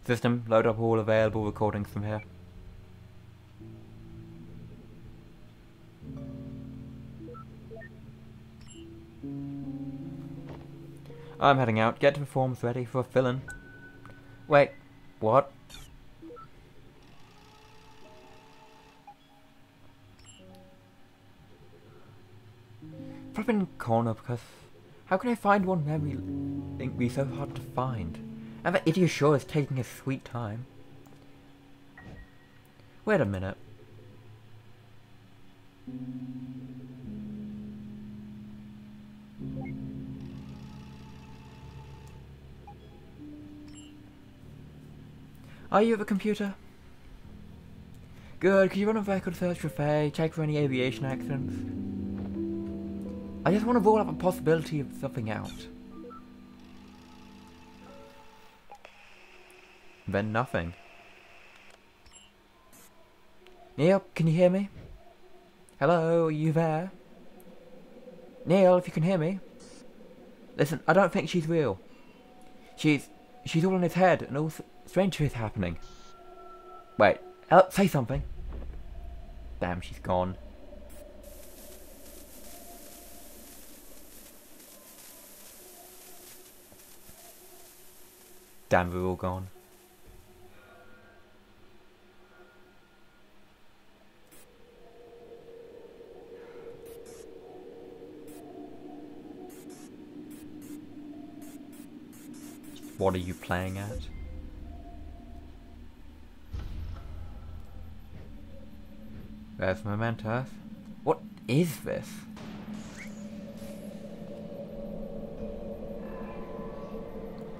System, load up all available recordings from here. I'm heading out. Get the forms ready for fill-in. Wait, what? Probably in the corner because how can I find one memory link be so hard to find? And that idiot sure is taking his sweet time. Wait a minute. Are you at the computer? Good, could you run a record search for Faye, check for any aviation accidents? I just want to rule out the possibility of something out. Then nothing. Neil, can you hear me? Hello, are you there? Neil, if you can hear me. Listen, I don't think she's real. She's all in his head and all strange shit happening. Wait, say something. Damn, she's gone. Damn, we're all gone. What are you playing at? There's Mementos. What is this?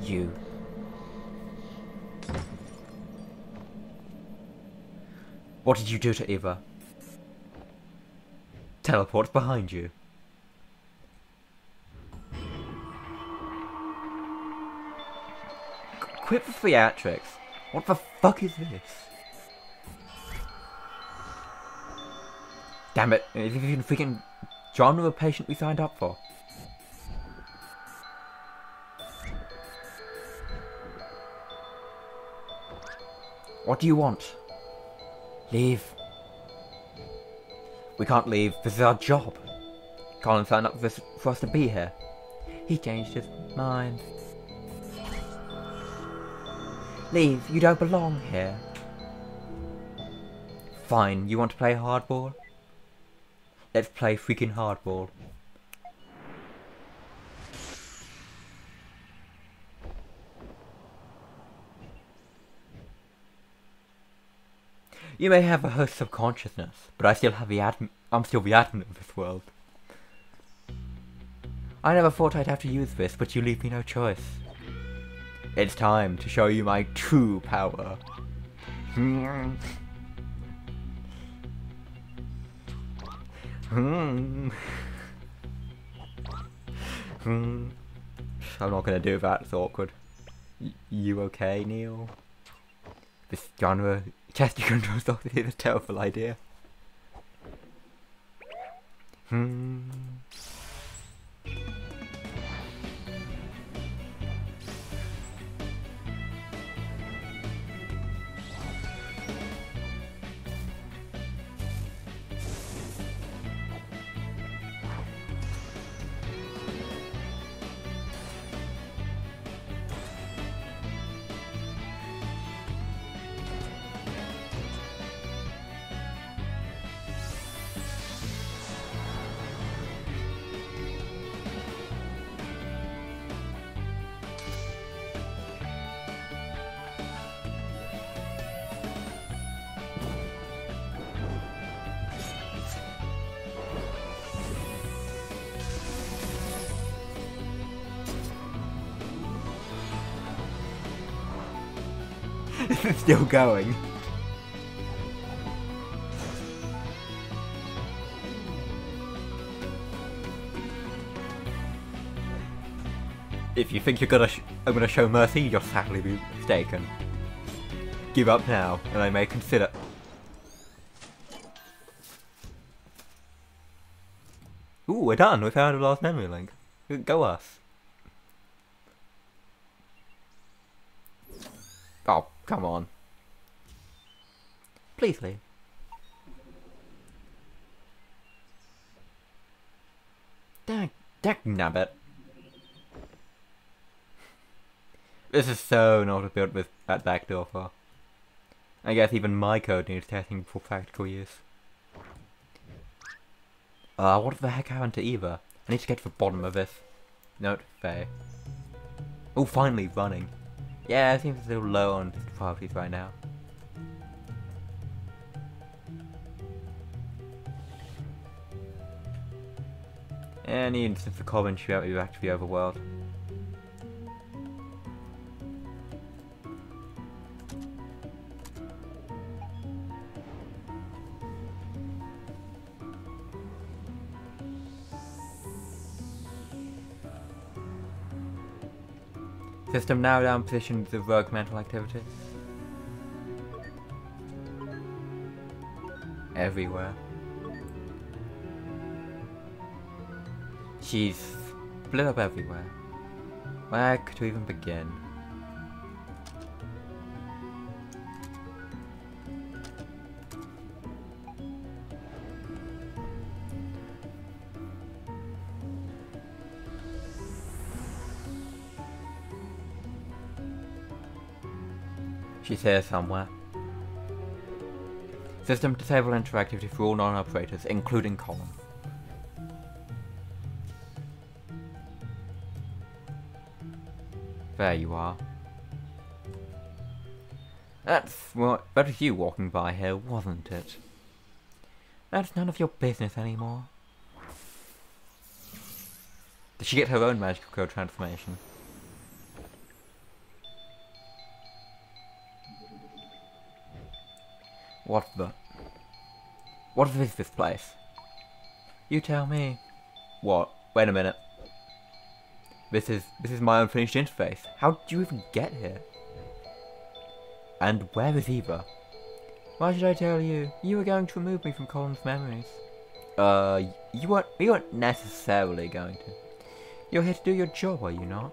You. What did you do to Eva? Teleport's behind you. Quit the theatrics. What the fuck is this? Damn it, is this even freaking genre of patient we signed up for? What do you want? Leave. We can't leave, this is our job. Colin signed up for us to be here. He changed his mind. Leave, you don't belong here. Fine, you want to play hardball? Let's play freaking hardball. You may have a host of consciousness, but I still have I'm still the admin of this world. I never thought I'd have to use this, but you leave me no choice. It's time to show you my true power. I'm not gonna do that, it's awkward. You okay, Neil? This genre gesture control stuff is a terrible idea. It's still going. If you think I'm gonna show mercy, you're sadly mistaken. Give up now, and I may consider. Ooh, we're done. We found the last memory link. Go us. Oh, come on. Please leave. Dang nabbit. This is so not built with that backdoor for. I guess even my code needs testing for practical use. What the heck happened to Eva? I need to get to the bottom of this. Not fair. Oh, finally running. Yeah, it seems a little low on priorities right now. Any instance of commentary out back to the overworld. System now down positions of rogue mental activity. Everywhere. She's split up everywhere. Where to even begin? She's here somewhere. System disable interactivity for all non-operators, including Colin. There you are. That's what, that was you walking by here, wasn't it? That's none of your business anymore. Did she get her own magical code transformation? What is this place? You tell me. What? Wait a minute. This is my unfinished interface. How did you even get here? And where is Eva? Why should I tell you? You were going to remove me from Colin's memories. You weren't necessarily going to. You're here to do your job, are you not?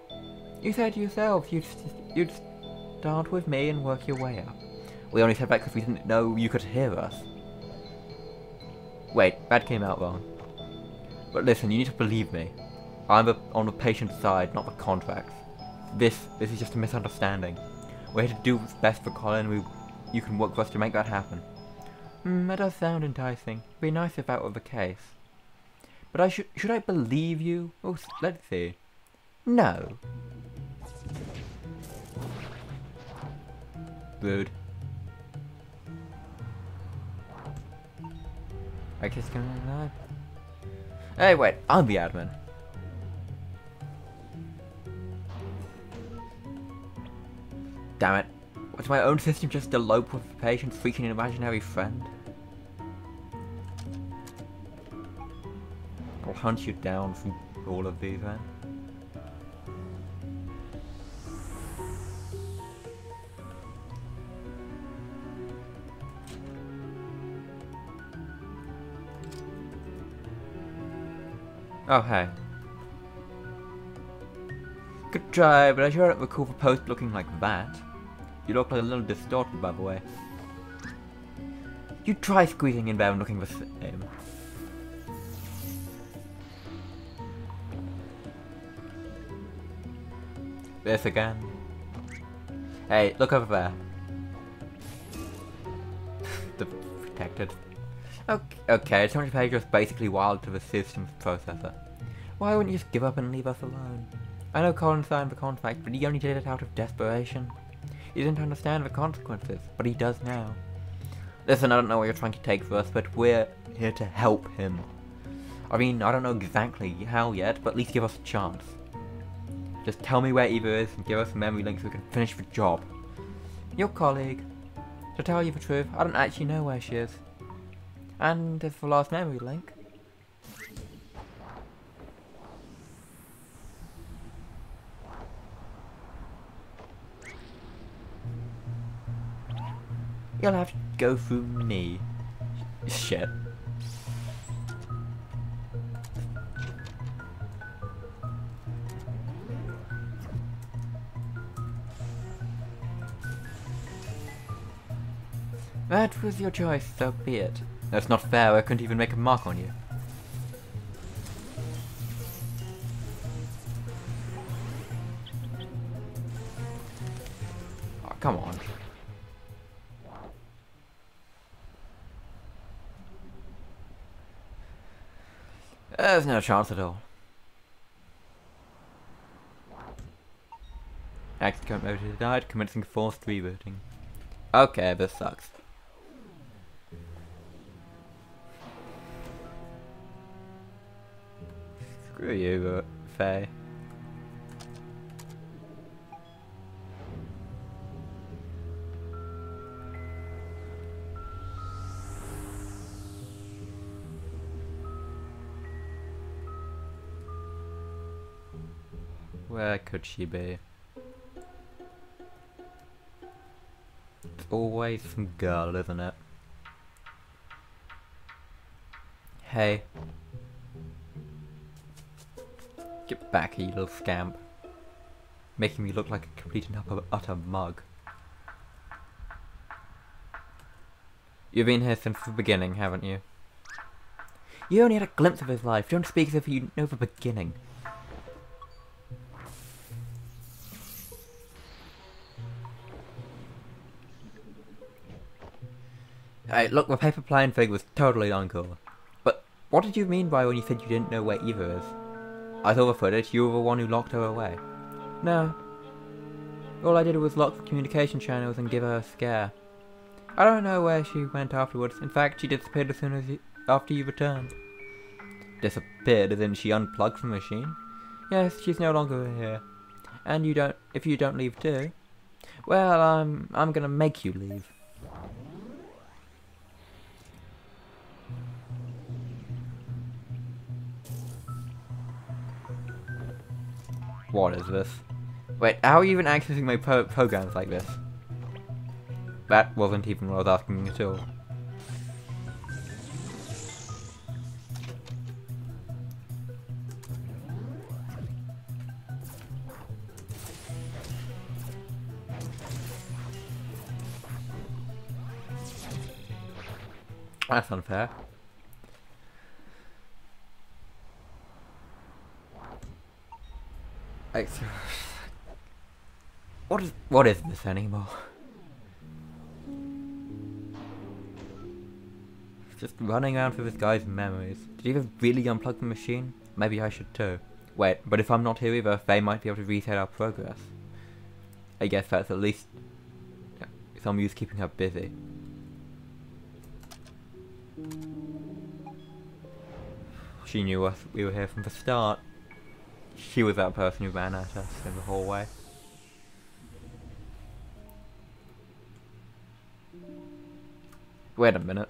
You said yourself you'd start with me and work your way up. We only said that because we didn't know you could hear us. Wait, that came out wrong. But listen, you need to believe me. I'm on the patient's side, not the contracts. This is just a misunderstanding. We're here to do what's best for Colin. You can work for us to make that happen. That does sound enticing. It'd be nice if that were the case. But should I believe you? Oh, let's see. No. Rude. I guess can I? Hey, wait! I'm the admin. Damn it! Was my own system just elope with the patient's freaking imaginary friend? I'll hunt you down from all of these, then. Oh, hey. Good try, but I sure don't recall the post looking like that. You look like a little distorted, by the way. You try squeezing in there and looking the same. This again. Hey, look over there. The protected. Okay, it's 200 pages basically wild to the system's processor. Why wouldn't you just give up and leave us alone? I know Colin signed the contract, but he only did it out of desperation. He didn't understand the consequences, but he does now. Listen, I don't know what you're trying to take for us, but we're here to help him. I mean, I don't know exactly how yet, but at least give us a chance. Just tell me where Eva is and give us a memory link so we can finish the job. Your colleague. To tell you the truth, I don't actually know where she is. And as for the last memory link, you'll have to go through me. Shit. That was your choice, so be it. That's not fair, I couldn't even make a mark on you. Oh, come on. There's no chance at all. Access current motor denied, commencing forced rebooting. Okay, this sucks. Screw you, Faye. Where could she be? It's always some girl, isn't it? Hey. Get back here, you little scamp. Making me look like a complete and utter mug. You've been here since the beginning, haven't you? You only had a glimpse of his life. Don't speak as if you know the beginning. Hey, look, the paper plane thing was totally uncool. But what did you mean by when you said you didn't know where Eva is? I saw the footage, you were the one who locked her away. No. All I did was lock the communication channels and give her a scare. I don't know where she went afterwards. In fact, she disappeared as soon as after you returned. Disappeared as in she unplugged the machine? Yes, she's no longer here. And if you don't leave too, well, I'm gonna make you leave. What is this? Wait, how are you even accessing my programs like this? That wasn't even what I was asking at all. That's unfair. What is this anymore? Just running around through this guy's memories. Did he ever really unplug the machine? Maybe I should too. Wait, but if I'm not here either, they might be able to reset our progress. I guess that's at least some use keeping her busy. She knew us. We were here from the start. She was that person who ran at us in the hallway. Wait a minute.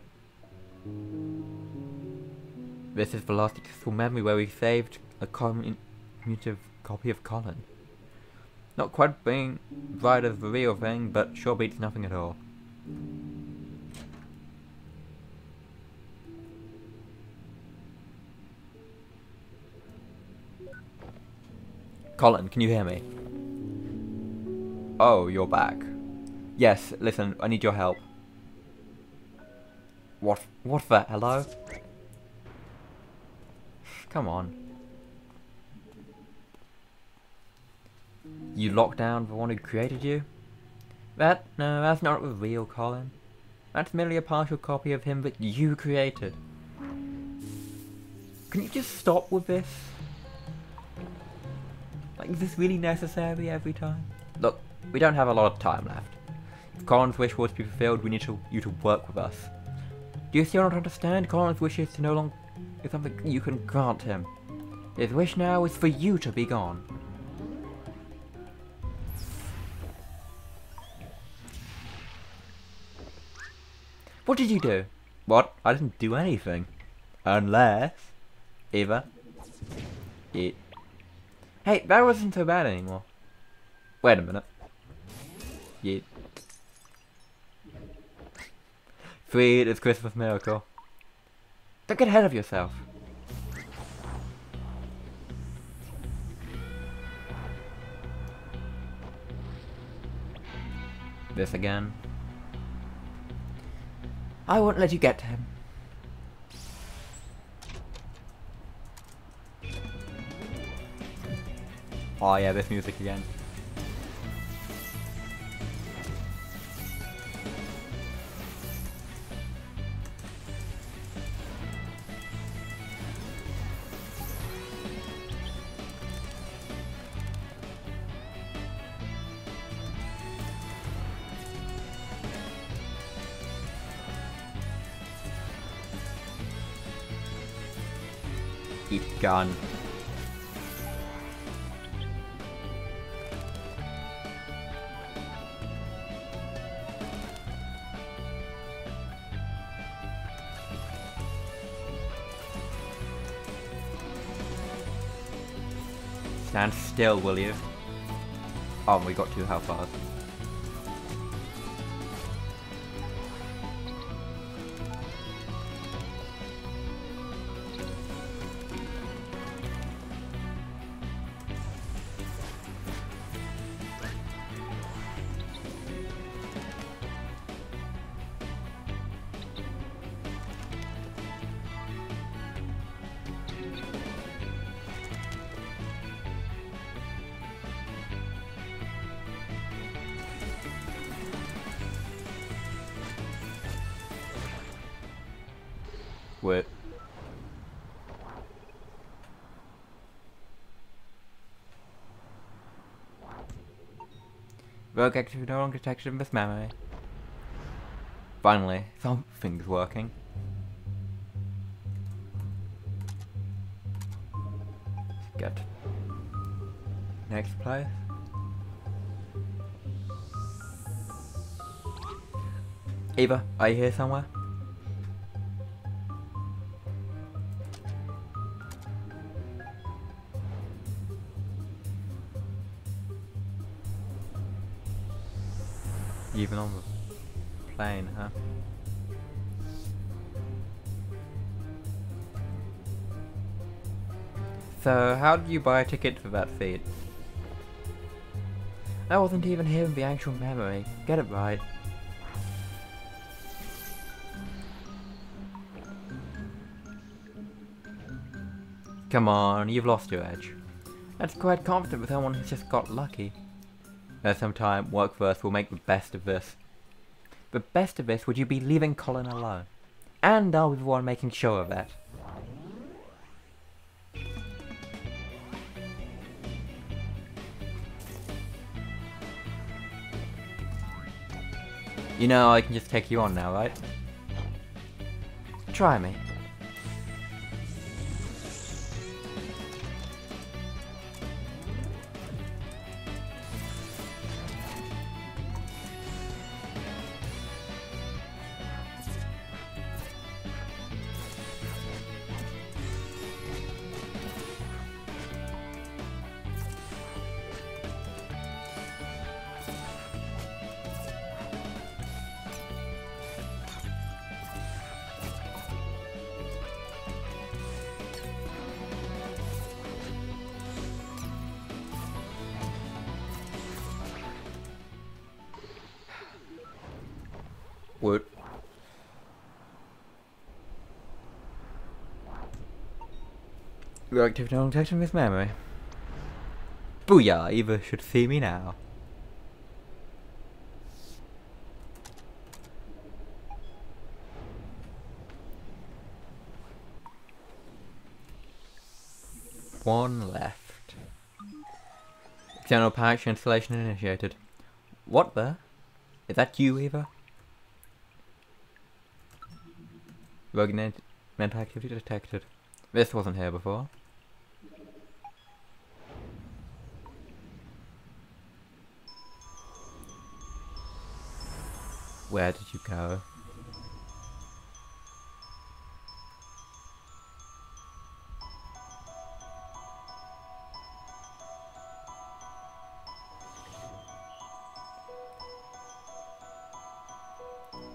This is the last accessible memory where we saved a commutative copy of Colin. Not quite being right as the real thing, but sure beats nothing at all. Colin, can you hear me? Oh, you're back. Yes, listen, I need your help. What the hello? Come on. You locked down the one who created you? No, that's not the real Colin. That's merely a partial copy of him that you created. Can you just stop with this? Like, is this really necessary every time? Look, we don't have a lot of time left. If Colin's wish was to be fulfilled, we need you to work with us. Do you still not understand? Colin's wish is no longer something you can grant him. His wish now is for you to be gone. What did you do? What? I didn't do anything. Unless... Eva. Hey, that wasn't so bad anymore. Wait a minute. Yeah. Sweet, it's Christmas miracle. Don't get ahead of yourself. This again. I won't let you get to him. Oh yeah, this music again. Eat gun. Stand still, will you? Oh, we got too how fast. Wait. Rogue active no longer detected in this memory. Finally, something's working. Let's get next place. Eva, are you here somewhere? Even on the plane, huh? So, how did you buy a ticket for that seat? I wasn't even here in the actual memory. Get it right. Come on, you've lost your edge. That's quite confident with someone who's just got lucky. There's some time, work first, we'll make the best of this. The best of this, would you be leaving Colin alone? And I'll be the one making sure of that. You know I can just take you on now, right? Try me. Wood. Reactive no detection with memory. Booyah, Eva should see me now. One left. External patch installation initiated. What the? Is that you, Eva? Rogue mental activity detected. This wasn't here before. Where did you go?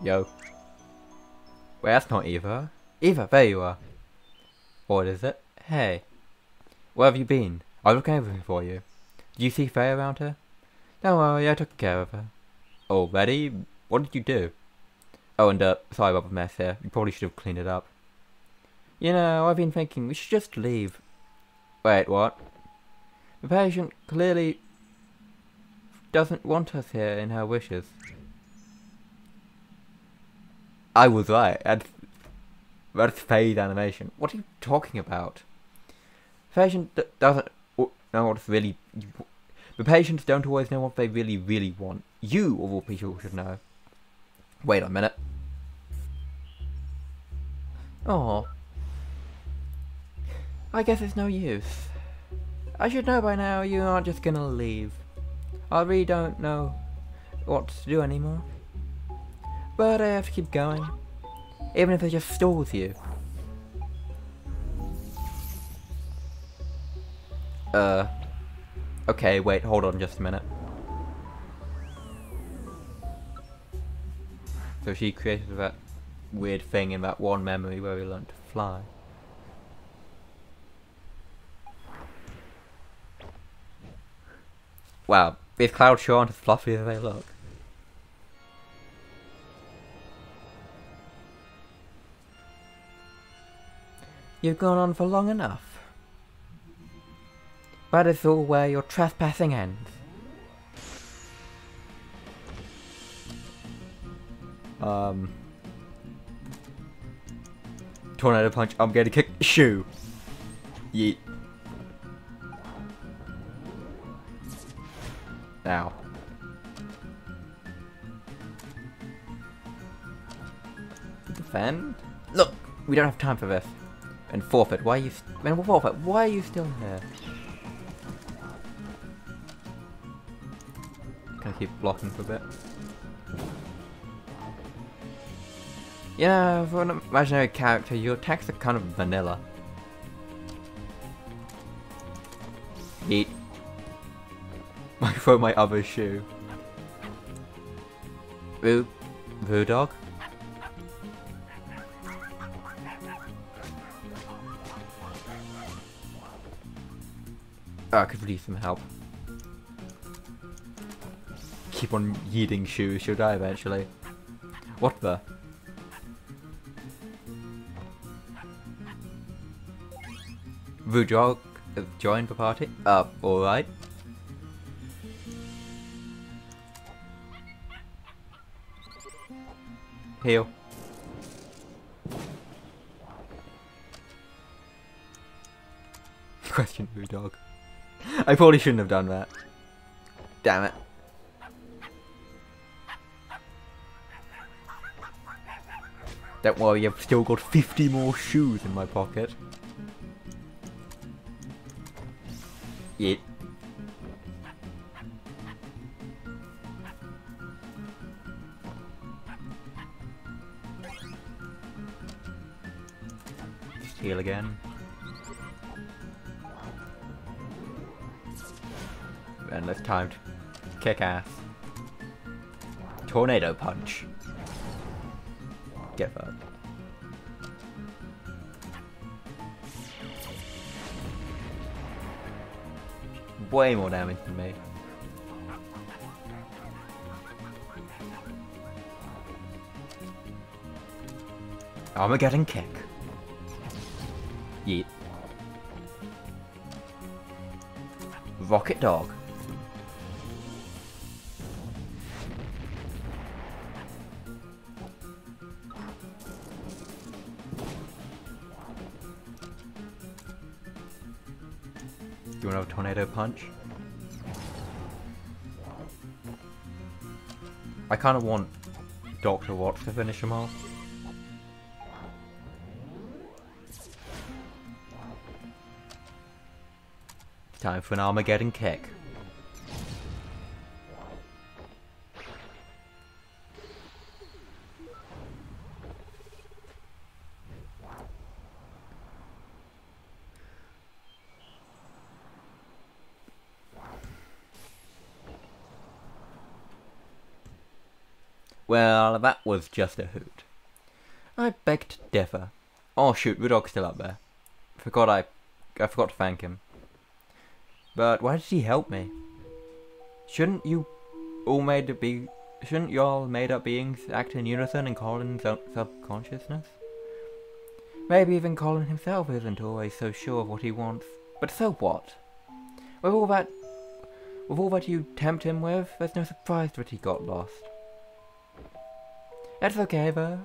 Yo. Wait, that's not Eva. Eva, there you are. What is it? Hey. Where have you been? I was looking everything for you. Did you see Faye around here? Don't worry, I took care of her. Already? What did you do? Oh, and sorry about the mess here. You probably should have cleaned it up. You know, I've been thinking we should just leave. Wait, what? The patient clearly doesn't want us here in her wishes. I was right. That's phase animation. What are you talking about? The patient doesn't know what's really... The patients don't always know what they really want. You, of all people, should know. Wait a minute. Oh. I guess it's no use. I should know by now you aren't just gonna leave. I really don't know what to do anymore. But I have to keep going. Even if it just stalls you. Okay, wait, hold on just a minute. So she created that weird thing in that one memory where we learned to fly. Wow, these clouds sure aren't as fluffy as they look. You've gone on for long enough. That is all where your trespassing ends. Tornado punch, I'm gonna kick shoe. Yeet. Now. Defend? Look, we don't have time for this. And forfeit, why are you... Forfeit, why are you still here? Gonna keep blocking for a bit. You know, for an imaginary character, your attacks are kind of vanilla. Yeet. I throw my other shoe. Voo dog? Oh, I could really use some help. Keep on yeeting shoes, she'll die eventually. What the? Vudog joined the party? Alright. Heal. Question Vudog. I probably shouldn't have done that. Damn it. Don't worry, I've still got 50 more shoes in my pocket. Yeet. Just heal again. Endless time to kick ass. Tornado punch. Get that. Way more damage than me. Armageddon kick. Yeet. Rocket dog. Do you want to have a tornado punch? I kind of want Dr. Watts to finish him off. Time for an Armageddon kick. Well, that was just a hoot. I beg to differ. Oh shoot, Rudolph's still up there. I forgot to thank him. But why did he help me? Shouldn't you all made to be shouldn't y'all made-up beings act in unison in Colin's subconsciousness? Maybe even Colin himself isn't always so sure of what he wants. But so what? With all that you tempt him with, there's no surprise that he got lost. That's okay though.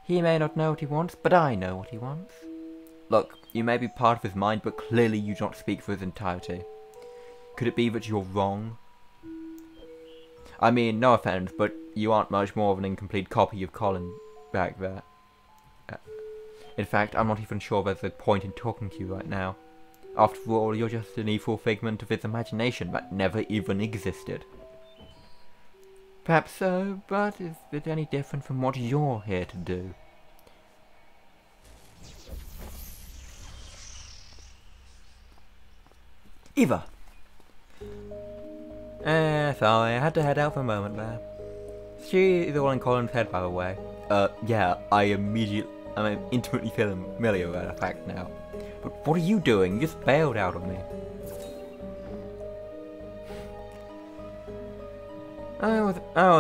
He may not know what he wants, but I know what he wants. Look, you may be part of his mind, but clearly you do not speak for his entirety. Could it be that you're wrong? I mean, no offense, but you aren't much more of an incomplete copy of Colin back there. In fact, I'm not even sure there's a point in talking to you right now. After all, you're just an evil figment of his imagination that never even existed. Perhaps so, but is it any different from what you're here to do? Eva! Sorry, I had to head out for a moment there. She is all in Colin's head, by the way. Yeah, I'm intimately familiar with that fact now. But what are you doing? You just bailed out on me. I was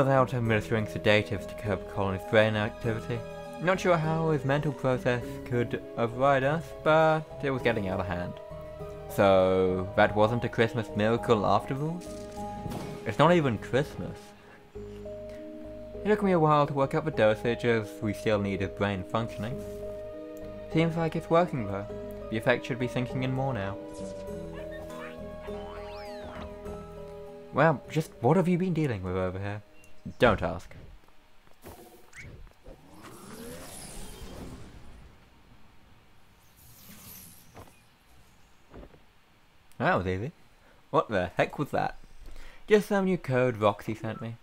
out administering sedatives to curb Colin's brain activity. Not sure how his mental process could override us, but it was getting out of hand. So, that wasn't a Christmas miracle after all? It's not even Christmas. It took me a while to work out the dosage, as we still need his brain functioning. Seems like it's working though. The effect should be sinking in more now. Well, just what have you been dealing with over here? Don't ask. That was easy. What the heck was that? Just some new code Roxy sent me.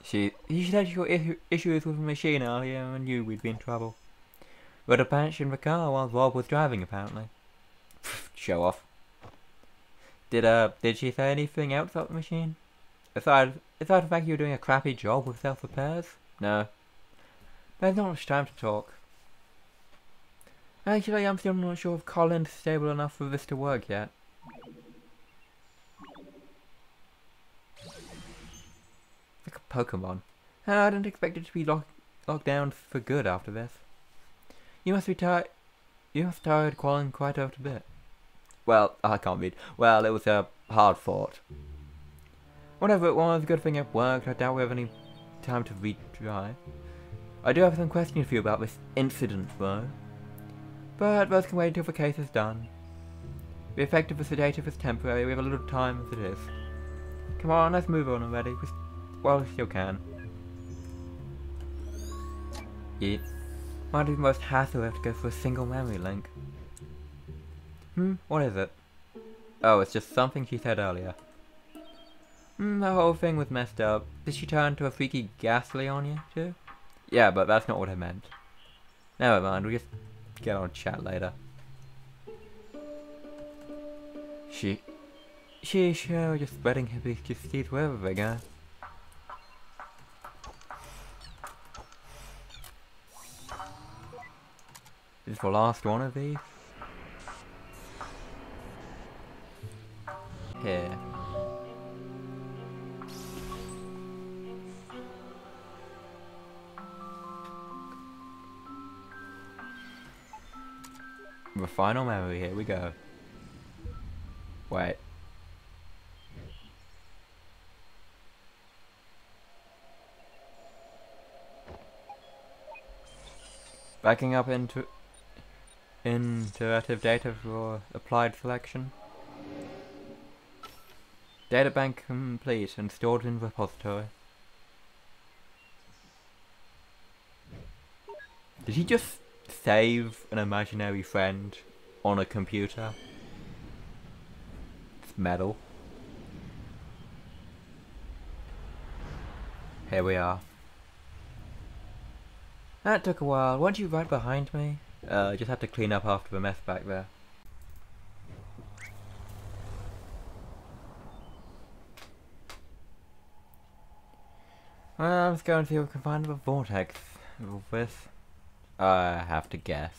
She said she got issues with the machine earlier and knew we'd be in trouble. But a patch in the car while Rob was driving, apparently. Show off. Did she say anything else about the machine? Aside the fact you were doing a crappy job with self-repairs? No. There's not much time to talk. Actually, I'm still not sure if Colin's stable enough for this to work yet. Like a Pokemon. I didn't expect it to be locked down for good after this. You must be tired. You must tired Colin quite a bit. Well, I can't read. Well, it was a hard fought. Whatever it was, good thing it worked. I doubt we have any time to retry. I do have some questions for you about this incident, though. But those can wait until the case is done. The effect of the sedative is temporary. We have a little time as it is. Come on, let's move on already. Well, we still can. It might be the most hassle we have to go for a single memory link. What is it? Oh, it's just something she said earlier. The whole thing was messed up. Did she turn to a freaky ghastly on you, too? Yeah, but that's not what I meant. Never mind, we'll just get on chat later. She's sure just spreading hibiscus seeds wherever they go. This is the last one of these. Here. The final memory, here we go. Wait. Backing up into iterative data for applied selection. Data bank complete and stored in repository. Did he just save an imaginary friend on a computer? It's metal. Here we are. That took a while. Weren't you right behind me? Just had to clean up after the mess back there. Well, let's go and see if we can find the vortex of this. I have to guess.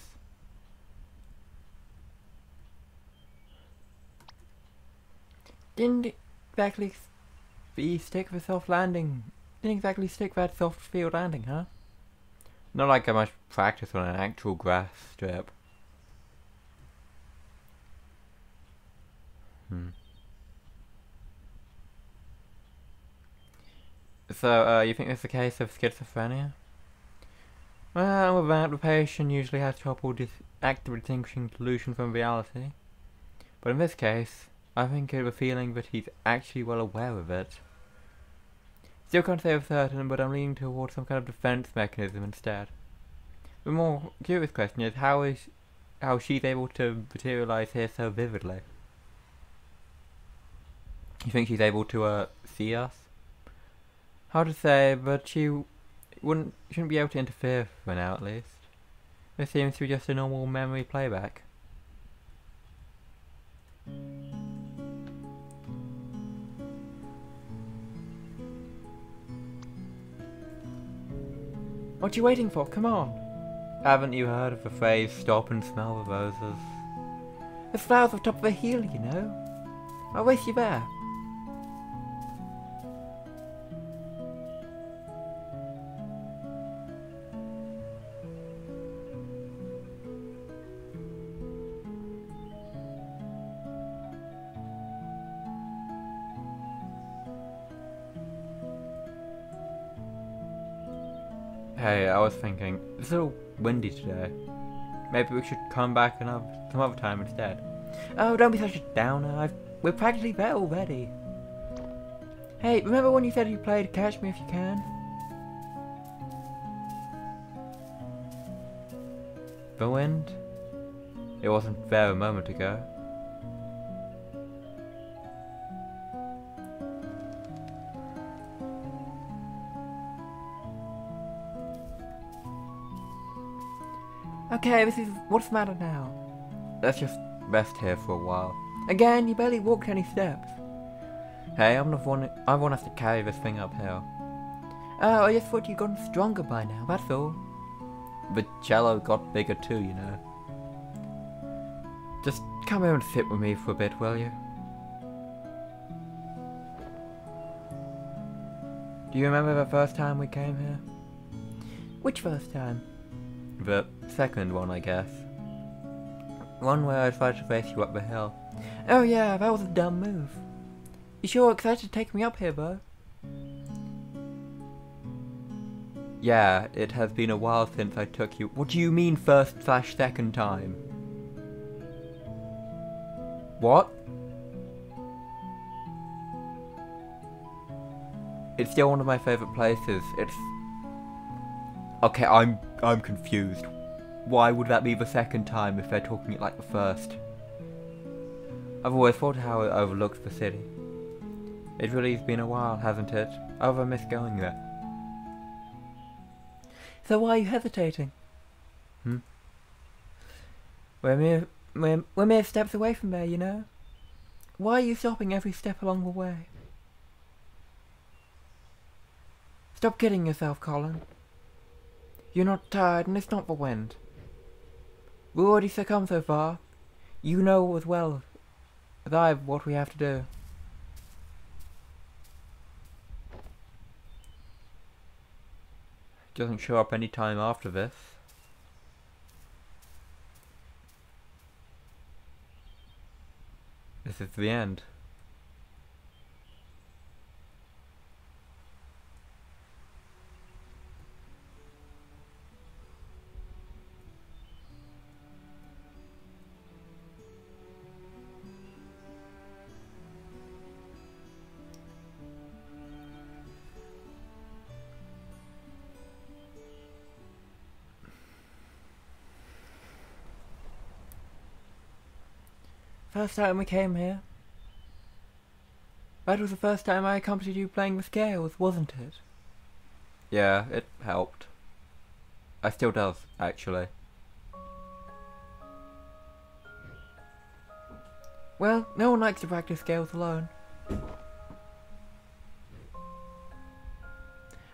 Didn't exactly the stick for soft landing. Didn't exactly stick that soft field landing, huh? Not like I must practice on an actual grass strip. So, you think this is a case of schizophrenia? Well, with that, the patient usually has trouble actively distinguishing delusion from reality. But in this case, I think I have a feeling that he's actually well aware of it. Still can't say for certain, but I'm leaning towards some kind of defense mechanism instead. The more curious question is how she's able to materialize here so vividly. You think she's able to see us? Hard to say, but she shouldn't be able to interfere for now at least. This seems to be just a normal memory playback. What you waiting for? Come on! Haven't you heard of the phrase, stop and smell the roses? The flowers on top of the hill, you know. I'll race you there. Hey, I was thinking, it's a little windy today. Maybe we should come back some other time instead. Oh, don't be such a downer. We're practically there already. Hey, remember when you said you played Catch Me If You Can? The wind? It wasn't there a moment ago. Okay, what's the matter now? Let's just rest here for a while. Again, you barely walked any steps. Hey, I want us to carry this thing uphill. Oh, I just thought you'd gotten stronger by now, that's all. The cello got bigger too, you know. Just come here and sit with me for a bit, will you? Do you remember the first time we came here? Which first time? The second one, I guess. One where I tried to race you up the hill. Oh yeah, that was a dumb move. You sure excited to take me up here, bro? Yeah, it has been a while since I took you. What do you mean first/second time? What? It's still one of my favourite places. It's... Okay, I'm confused. Why would that be the second time if they're talking it like the first? I've always thought how it overlooks the city. It really has been a while, hasn't it? I've missed going there. So why are you hesitating? We're mere steps away from there, you know? Why are you stopping every step along the way? Stop kidding yourself, Colin. You're not tired, and it's not the wind. We've already succumbed so far. You know as well as I what we have to do. Doesn't show up any time after this. This is the end. First time we came here. That was the first time I accompanied you playing the scales, wasn't it? Yeah, it helped. I still does, actually. Well, no one likes to practice scales alone.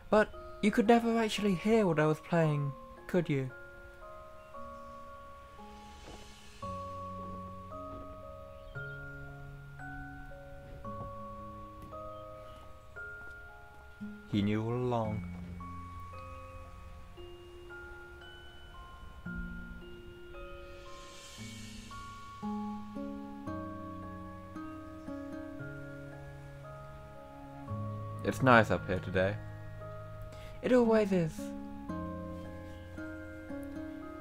But you could never actually hear what I was playing, could you? he knew all along. It's nice up here today. It always is.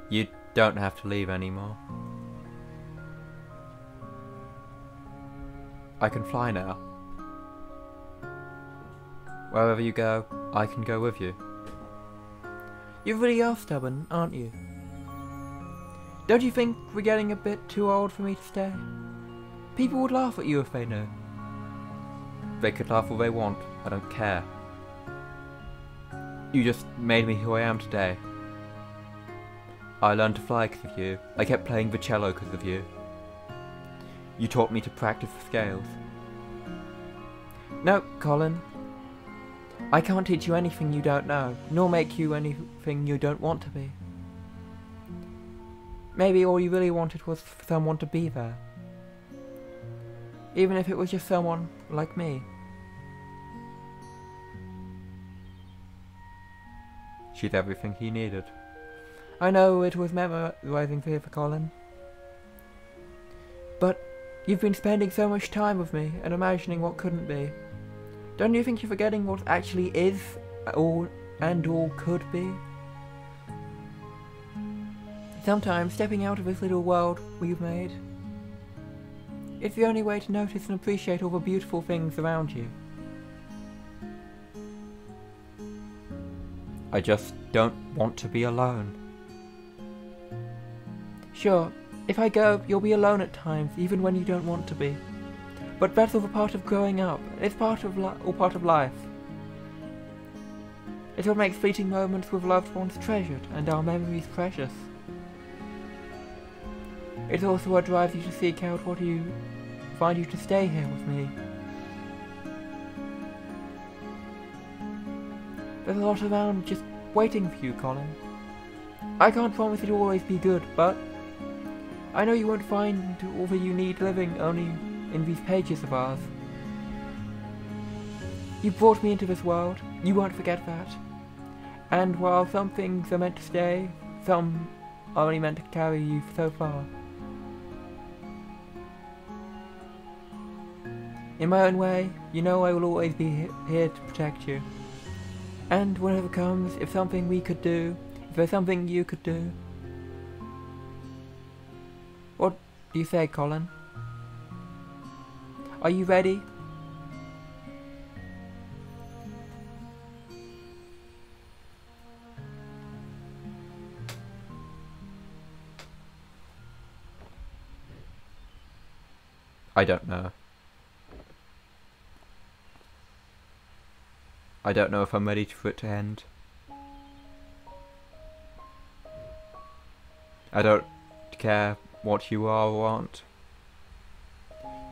You don't have to leave anymore. I can fly now. Wherever you go, I can go with you. You really are stubborn, aren't you? Don't you think we're getting a bit too old for me to stay? People would laugh at you if they knew. They could laugh all they want, I don't care. You just made me who I am today. I learned to fly because of you. I kept playing the cello because of you. You taught me to practice the scales. No, Colin. I can't teach you anything you don't know, nor make you anything you don't want to be. Maybe all you really wanted was for someone to be there. Even if it was just someone like me. She's everything he needed. I know it was memorizing for Colin. But you've been spending so much time with me and imagining what couldn't be. Don't you think you're forgetting what actually is, all could be? Sometimes stepping out of this little world we've made, it's the only way to notice and appreciate all the beautiful things around you. I just don't want to be alone. Sure, if I go, you'll be alone at times, even when you don't want to be. But that's all a part of growing up. It's part of life. It's what makes fleeting moments with loved ones treasured and our memories precious. It's also what drives you to seek out what you find you to stay here with me. There's a lot around just waiting for you, Colin. I can't promise it'll always be good, but I know you won't find all that you need living only in these pages of ours. You brought me into this world, you won't forget that. And while some things are meant to stay, some are only meant to carry you so far. In my own way, you know I will always be here to protect you. And whenever comes, if something we could do, if there's something you could do. What do you say, Colin? Are you ready? I don't know. I don't know if I'm ready for it to end. I don't care what you are or aren't.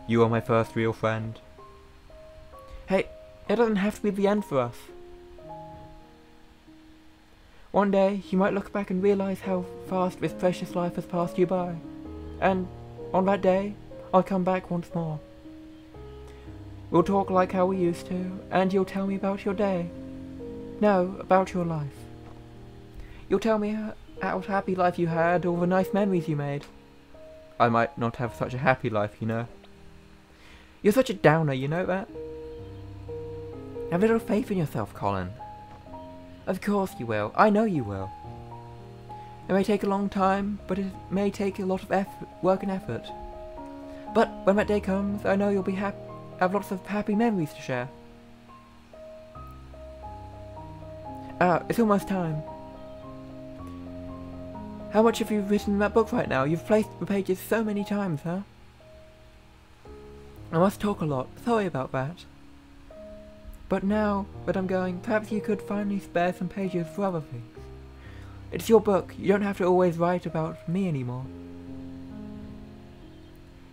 You are my first real friend. Hey, it doesn't have to be the end for us. One day, you might look back and realise how fast this precious life has passed you by. And on that day, I'll come back once more. We'll talk like how we used to, and you'll tell me about your day. No, about your life. You'll tell me how happy life you had, all the nice memories you made. I might not have such a happy life, you know. You're such a downer, you know that? Have a little faith in yourself, Colin. Of course you will. I know you will. It may take a long time, but it may take a lot of work and effort. But when that day comes, I know you'll be have lots of happy memories to share. It's almost time. How much have you written in that book right now? You've placed the pages so many times, huh? I must talk a lot. Sorry about that. But now that I'm going, perhaps you could finally spare some pages for other things. It's your book. You don't have to always write about me anymore.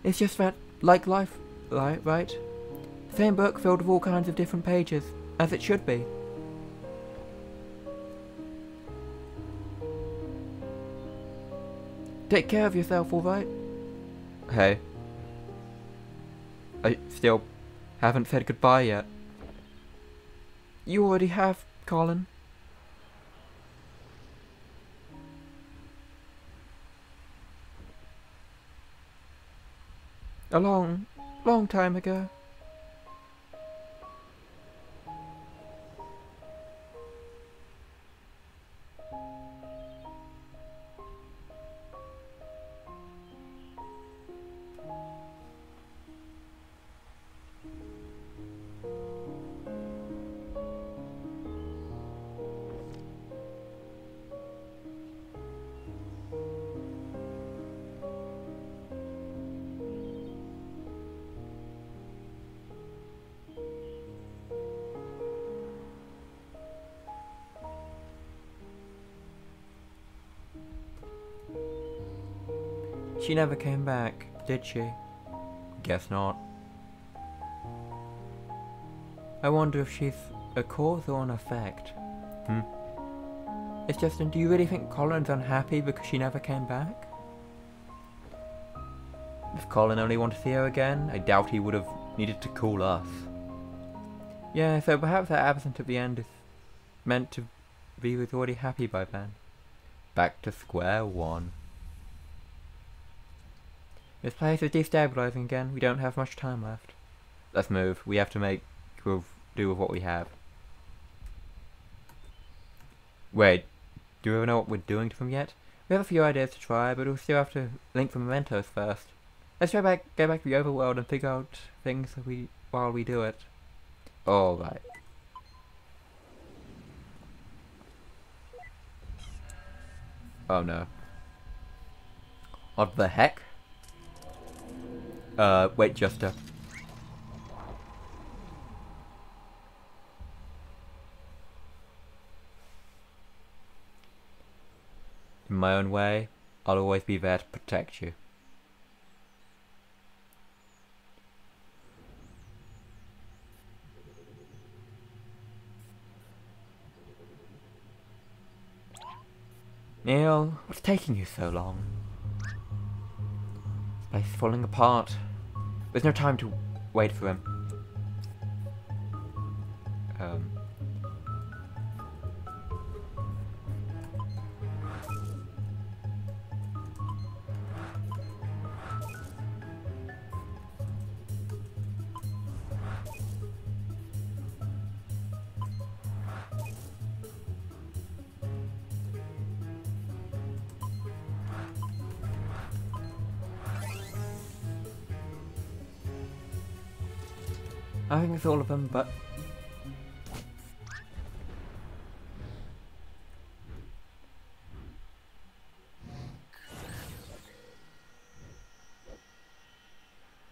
It's just that, like life, right? The same book filled with all kinds of different pages, as it should be. Take care of yourself, alright? Hey. I still haven't said goodbye yet. You already have, Colin. A long, long time ago. She never came back, did she? Guess not. I wonder if she's a cause or an effect. It's Justin, do you really think Colin's unhappy because she never came back? If Colin only wanted to see her again, I doubt he would have needed to call us. Yeah, so perhaps that absence at the end is meant to be he was already happy by then. Back to square one. This place is destabilizing again. We don't have much time left. Let's move. We have to do with what we have. Wait, do we ever know what we're doing to them yet? We have a few ideas to try, but we'll still have to link the mementos first. Let's go back to the overworld and figure out things while we do it. Alright. Oh no. What the heck? Wait, Justa. In my own way, I'll always be there to protect you. Neil, what's taking you so long? This place is falling apart. There's no time to wait for him. I think it's all of them, but...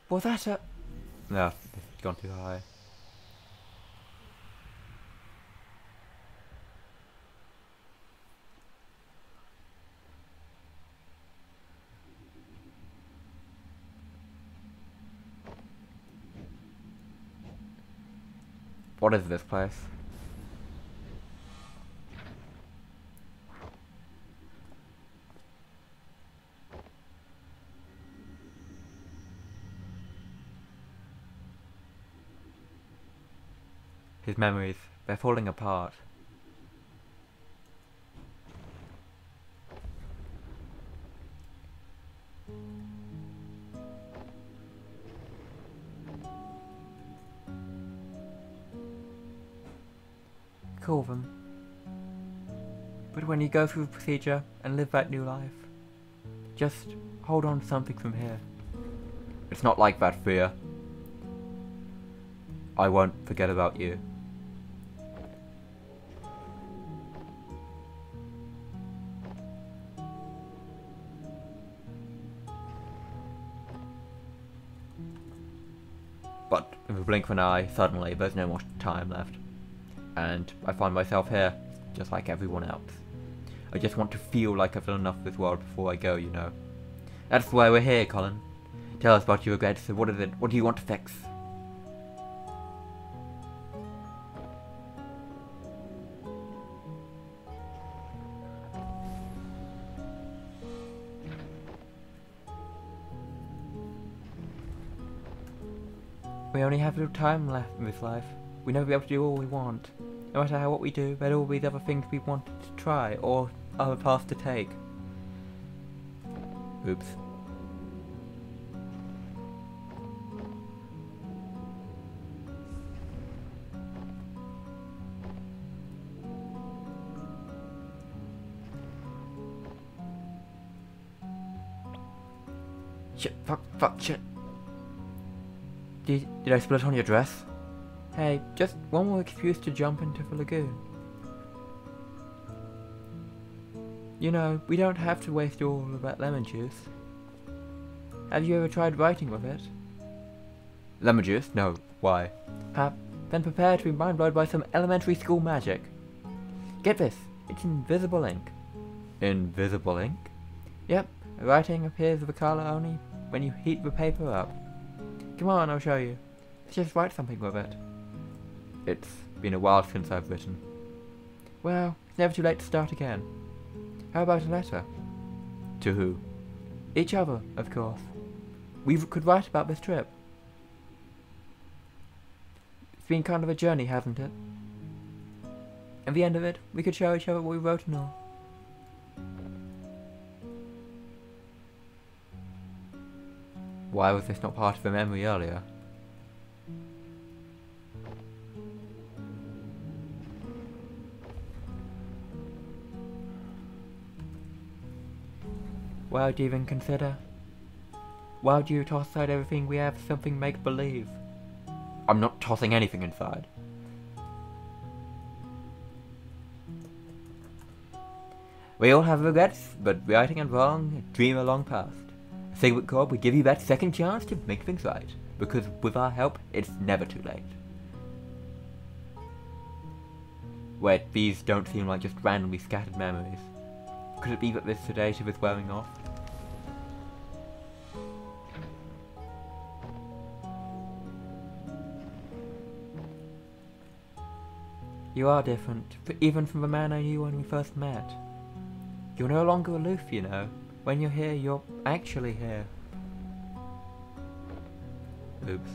Was that a... No, it's gone too high. What is this place? His memories, they're falling apart. Call them. But when you go through the procedure and live that new life, just hold on to something from here. It's not like that, Fear. I won't forget about you. But in the blink of an eye, suddenly there's no more time left. And I find myself here, just like everyone else. I just want to feel like I've done enough of this world before I go, you know. That's why we're here, Colin. Tell us about your regrets. So what is it? What do you want to fix? We only have a little time left in this life. We never be able to do all we want. No matter what we do, there are always other things we wanted to try, or other paths to take. Oops. Shit, fuck, shit. Did I split on your dress? Hey, just one more excuse to jump into the lagoon. You know, we don't have to waste all of that lemon juice. Have you ever tried writing with it? Lemon juice? No. Why? Then prepare to be mind-blown by some elementary school magic. Get this, it's invisible ink. Invisible ink? Yep, writing appears with a colour only when you heat the paper up. Come on, I'll show you. Let's just write something with it. It's been a while since I've written. Well, it's never too late to start again. How about a letter? To who? Each other, of course. We could write about this trip. It's been kind of a journey, hasn't it? At the end of it, we could show each other what we wrote and all. Why was this not part of the memory earlier? Why would you even consider? Why would you toss aside everything we have for something make-believe? I'm not tossing anything inside. We all have regrets, but righting and wrong, a dream are long past. Sigurd Corp, we give you that second chance to make things right, because with our help, it's never too late. Wait, these don't seem like just randomly scattered memories. Could it be that this sedative is wearing off? You are different, even from the man I knew when we first met. You're no longer aloof, you know. When you're here, you're actually here. Oops.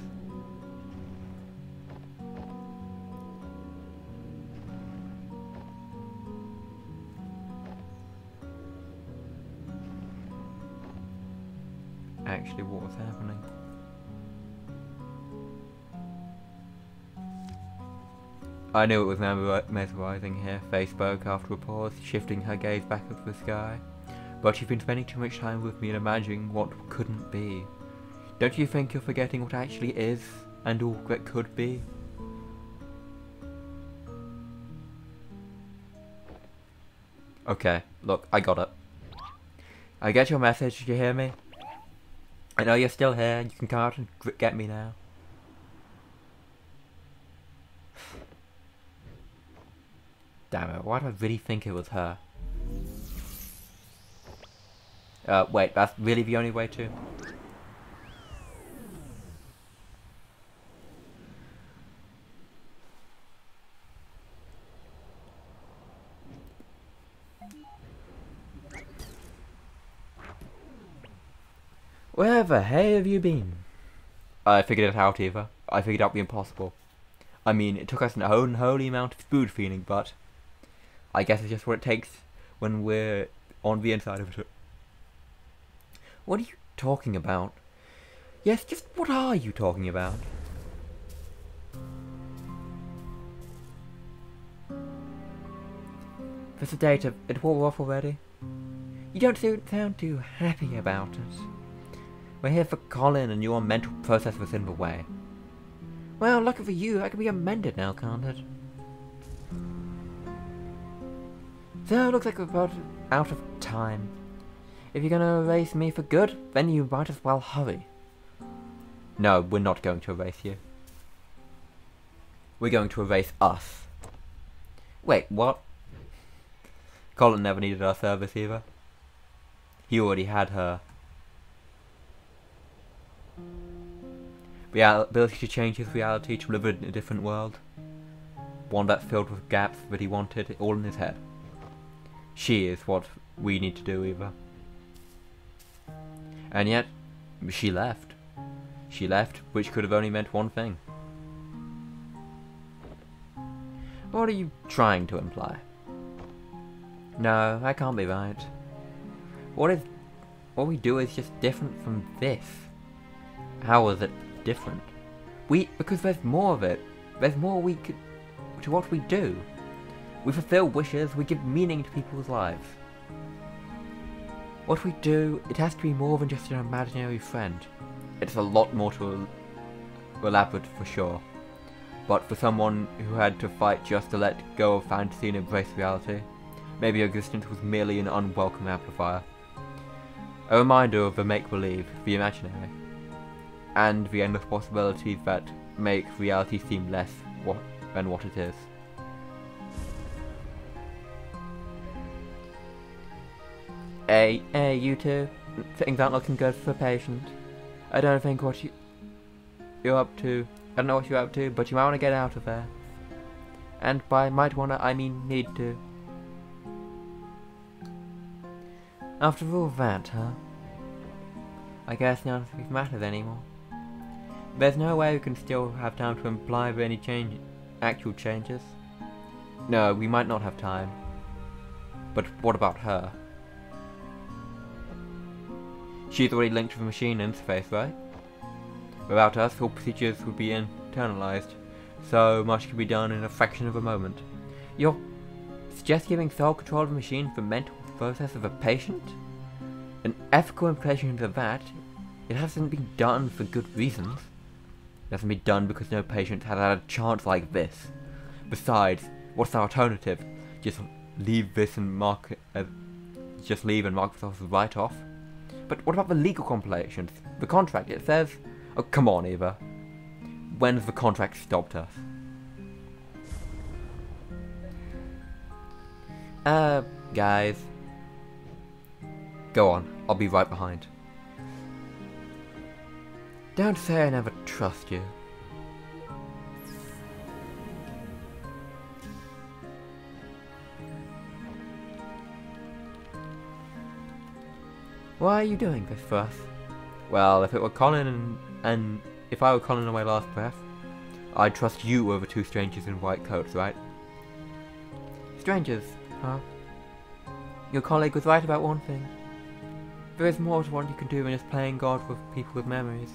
Actually, what was happening? I knew it was mesmerizing here, Faye spoke after a pause, shifting her gaze back up to the sky. But you've been spending too much time with me and imagining what couldn't be. Don't you think you're forgetting what actually is, and all that could be? Okay, look, I got it. I get your message, did you hear me? I know you're still here, you can come out and get me now. Damn it, why do I really think it was her? Wait, that's really the only way to? Where the hell have you been? I figured it out, Eva. I figured out the impossible. I mean, it took us an unholy amount of food feeling, but I guess it's just what it takes when we're on the inside of it. What are you talking about? Yes, just what are you talking about? The sedative, it wore off already. You don't sound too happy about it. We're here for Colin and your mental process was in the way. Well, lucky for you, I can be amended now, can't it? So, looks like we're about out of time. If you're gonna erase me for good, then you might as well hurry. No, we're not going to erase you. We're going to erase us. Wait, what? Colin never needed our service either. He already had her. The ability to change his reality to live in a different world. One that's filled with gaps that he wanted, all in his head. She is what we need to do, Eva. And yet, she left. She left, which could have only meant one thing. What are you trying to imply? No, that can't be right. What we do is just different from this. How is it different? Because there's more of it. There's more to what we do. We fulfill wishes, we give meaning to people's lives. What we do, it has to be more than just an imaginary friend. It's a lot more to elaborate for sure. But for someone who had to fight just to let go of fantasy and embrace reality, maybe your existence was merely an unwelcome amplifier. A reminder of the make-believe, the imaginary, and the endless possibilities that make reality seem less than what it is. Hey, you two. Things aren't looking good for the patient. I don't think you're up to. I don't know what you're up to, but you might want to get out of there. And by might wanna, I mean need to. After all that, huh? I guess none of this matters anymore. There's no way we can still have time to imply for any actual changes. No, we might not have time. But what about her? She's already linked to the machine interface, right? Without us, all procedures would be internalized. So much can be done in a fraction of a moment. You're just giving sole control of the machine for the mental process of a patient? An ethical implication of that, it hasn't been done for good reasons. It hasn't been done because no patient has had a chance like this. Besides, what's the alternative? Just leave this and mark it as... Just leave and mark this off as a write-off? But what about the legal complications? The contract, it says... Oh, come on, Eva. When has the contract stopped us? Guys. Go on, I'll be right behind. Don't say I never trust you. Why are you doing this for us? Well, if it were Colin and if I were Colin on my last breath, I'd trust you over two strangers in white coats, right? Strangers, huh? Your colleague was right about one thing. There is more to what you can do than just playing God with people with memories.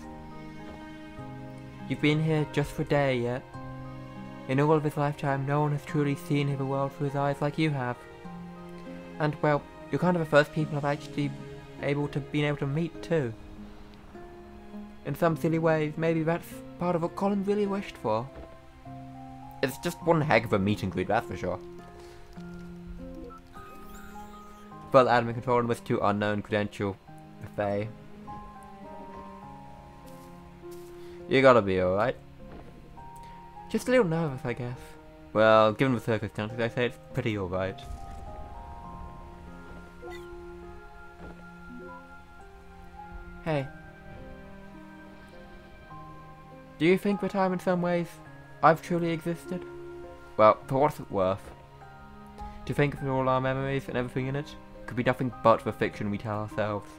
You've been here just for a day yet. In all of his lifetime, no one has truly seen the world through his eyes like you have. And, well, you're kind of the first people I've actually been able to meet too. In some silly ways, maybe that's part of what Colin really wished for. It's just one heck of a meet and greet, that's for sure. Full admin control with two unknown credential Faye. You gotta be alright. Just a little nervous, I guess. Well, given the circumstances, I say it's pretty alright. Hey. Do you think that I'm in some ways I've truly existed? Well, for what's it worth? To think of all our memories and everything in it could be nothing but the fiction we tell ourselves.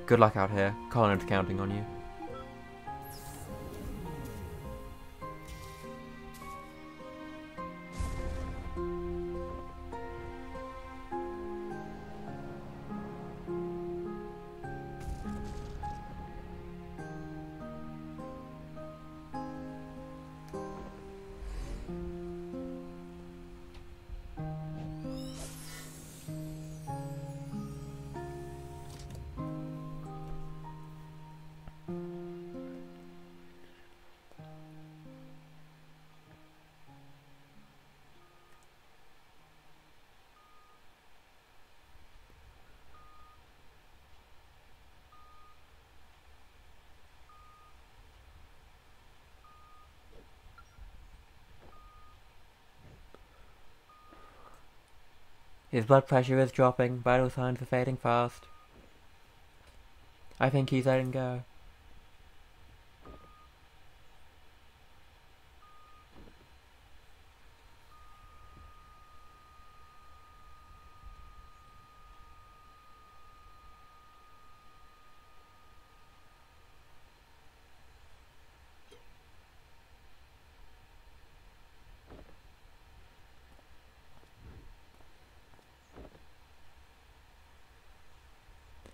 Good luck out here. Colin's counting on you. His blood pressure is dropping, vital signs are fading fast. I think he's letting go.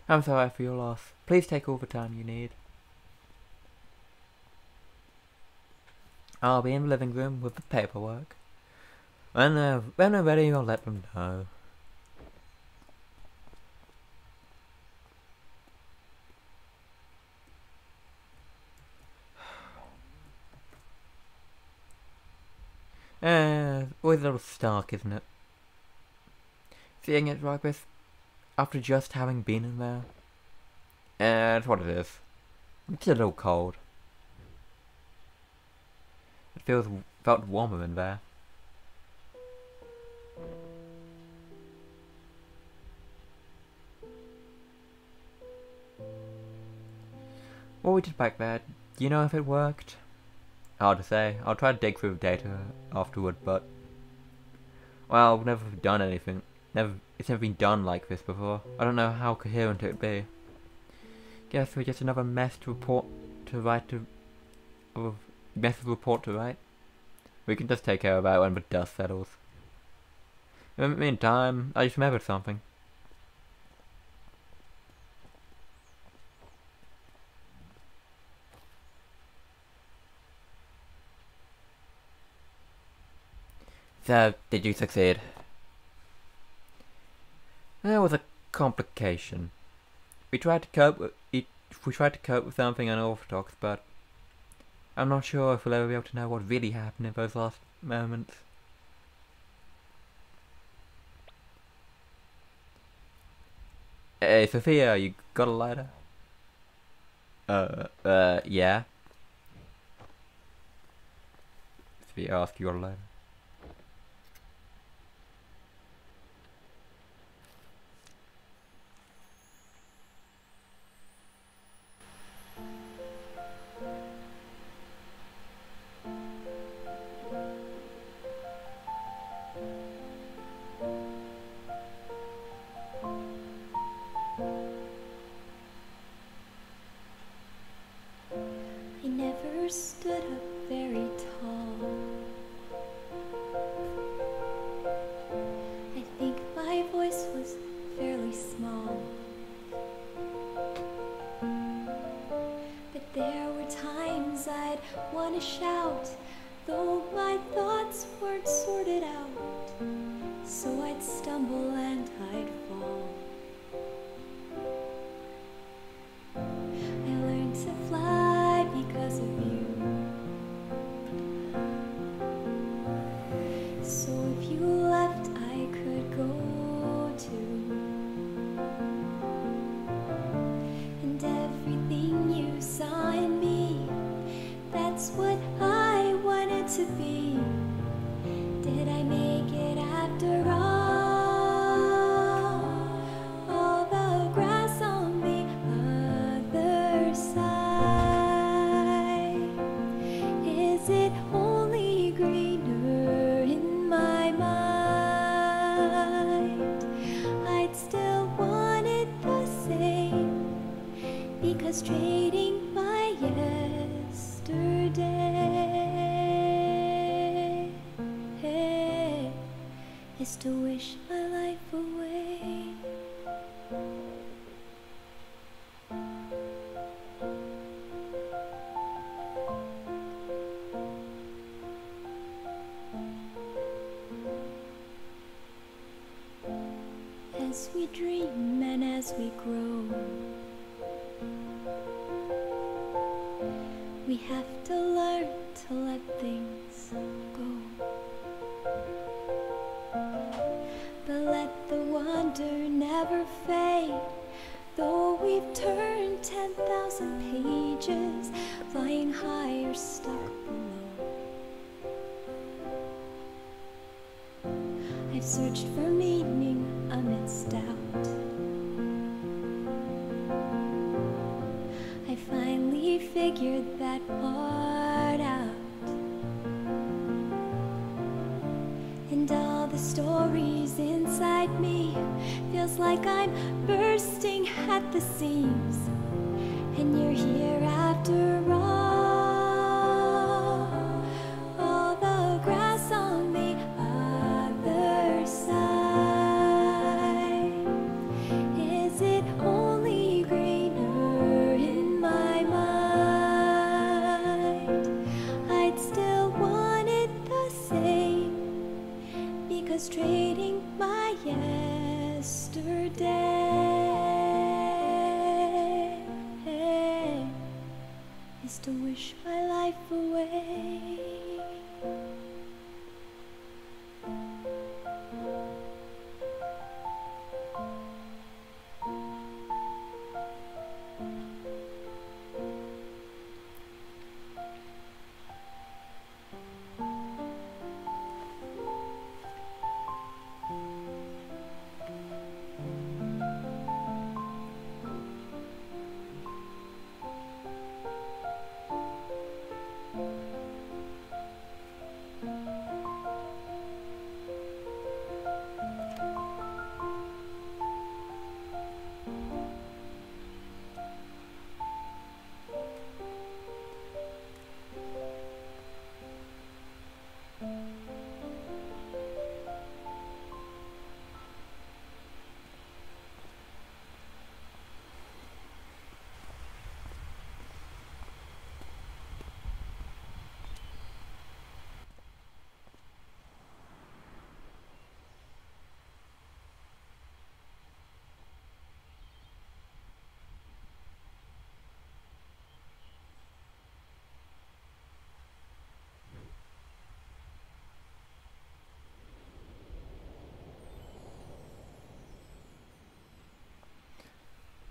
I'm sorry for your loss. Please take all the time you need. I'll be in the living room with the paperwork. When they're ready, I'll let them know. Always a little stark, isn't it? Seeing it like this, after just having been in there. It's what it is. It's a little cold. It felt warmer in there. What we did back there, do you know if it worked? Hard to say. I'll try to dig through the data afterward, but... well, I've never done anything. It's never been done like this before. I don't know how coherent it would be. Guess we're just another mess to write. We can just take care of that when the dust settles. In the meantime, I just remembered something. So, did you succeed? There was a complication. We tried to cope with something unorthodox, but I'm not sure if we'll ever be able to know what really happened in those last moments. Hey, Sophia, you got a lighter? Yeah. Sophia asked you got a lighter. I never stood up very tall. I think my voice was fairly small. But there were times I'd want to shout, though my thoughts weren't sorted out. So I'd stumble and I'd fall. I learned to fly because of you. So if you left, I could go too. And everything you saw in me, that's what I wanted to be. Did I make it after all? All the grass on the other side, is it only greener in my mind? I'd still want it the same, because trading my yesterday is to wish my life away. As we dream and as we grow, we have to learn to let things go. But let the wonder never fade, though we've turned 10,000 pages, flying high or stuck below. I've searched for meaning amidst doubt. I finally figured that part out. And all the stories inside me, feels like I'm bursting at the seams. And you're here after all. All the grass on the other side, is it only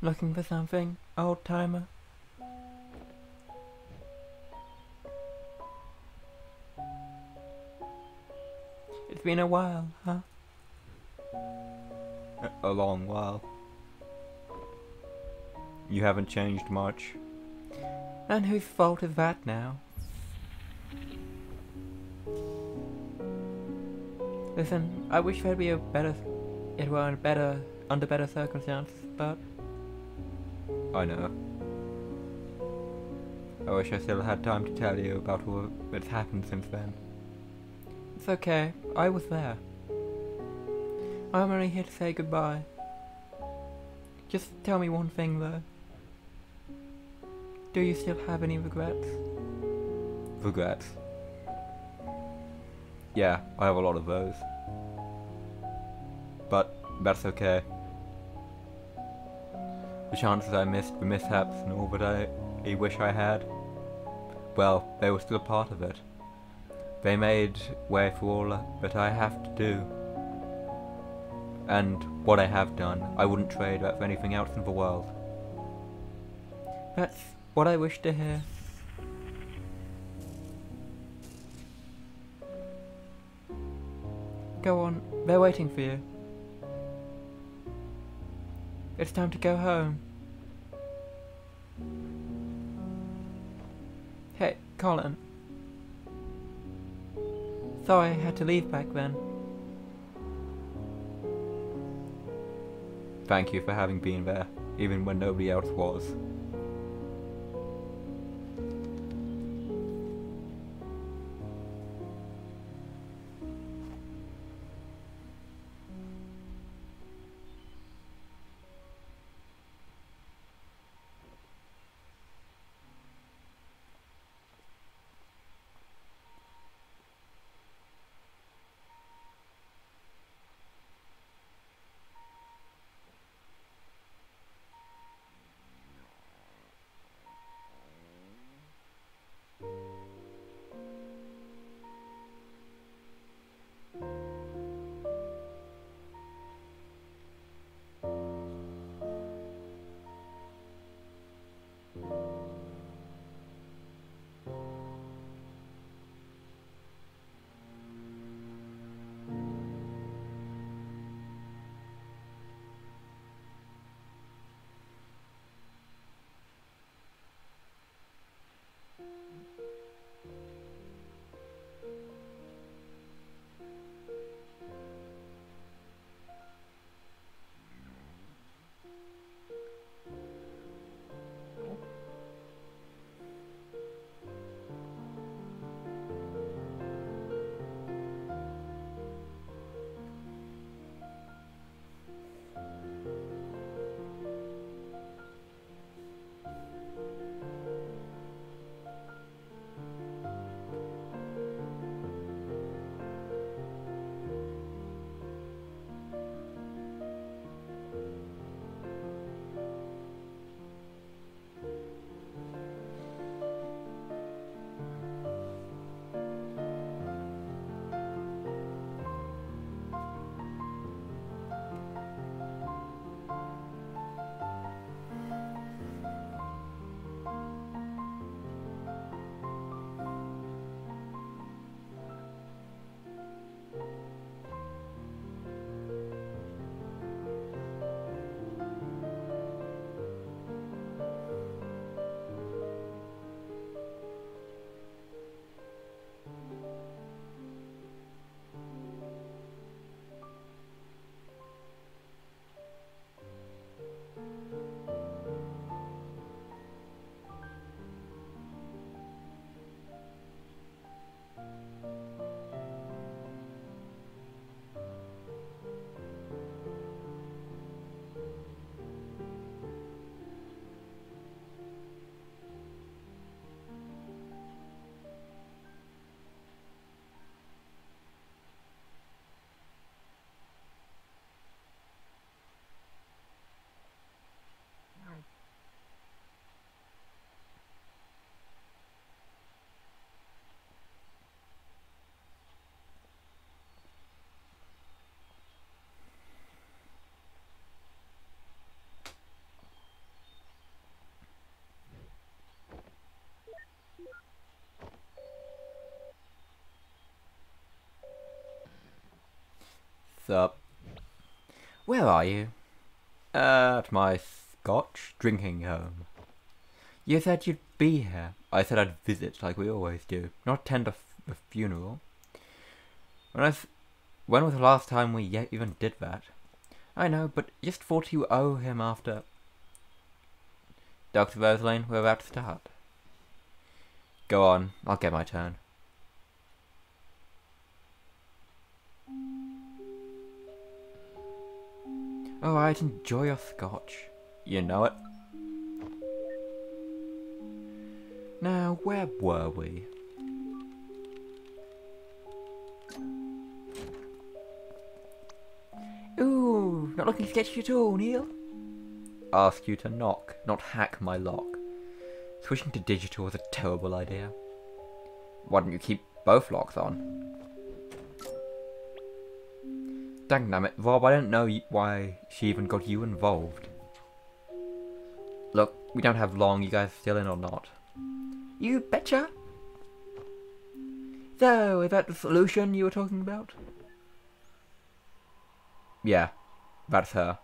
Looking for something, old timer? It's been a while, huh? A long while. You haven't changed much. And whose fault is that now? Listen, I wish there'd be it were under better circumstances, but I know. I wish I still had time to tell you about all that's happened since then. It's okay, I was there. I'm only here to say goodbye. Just tell me one thing though. Do you still have any regrets? Regrets? Yeah, I have a lot of those. But that's okay. The chances I missed the mishaps and all that I wish I had, well, they were still a part of it. They made way for all that I have to do. And what I have done, I wouldn't trade that for anything else in the world. That's what I wish to hear. Go on, they're waiting for you. It's time to go home. Hey, Colin. Sorry I had to leave back then. Thank you for having been there, even when nobody else was. Sup? Where are you? At my Scotch drinking home. You said you'd be here. I said I'd visit like we always do, not attend a funeral. When was the last time we even did that? I know, but just thought you owe him after... Dr. Rosalene, we're about to start. Go on, I'll get my turn. Alright, enjoy your scotch. You know it. Now, where were we? Ooh, not looking sketchy at all, Neil. Ask you to knock, not hack my lock. Switching to digital was a terrible idea. Why don't you keep both locks on? Dangnammit, Rob, I don't know why she even got you involved. Look, we don't have long, you guys still in or not? You betcha! So, is that the solution you were talking about? Yeah, that's her.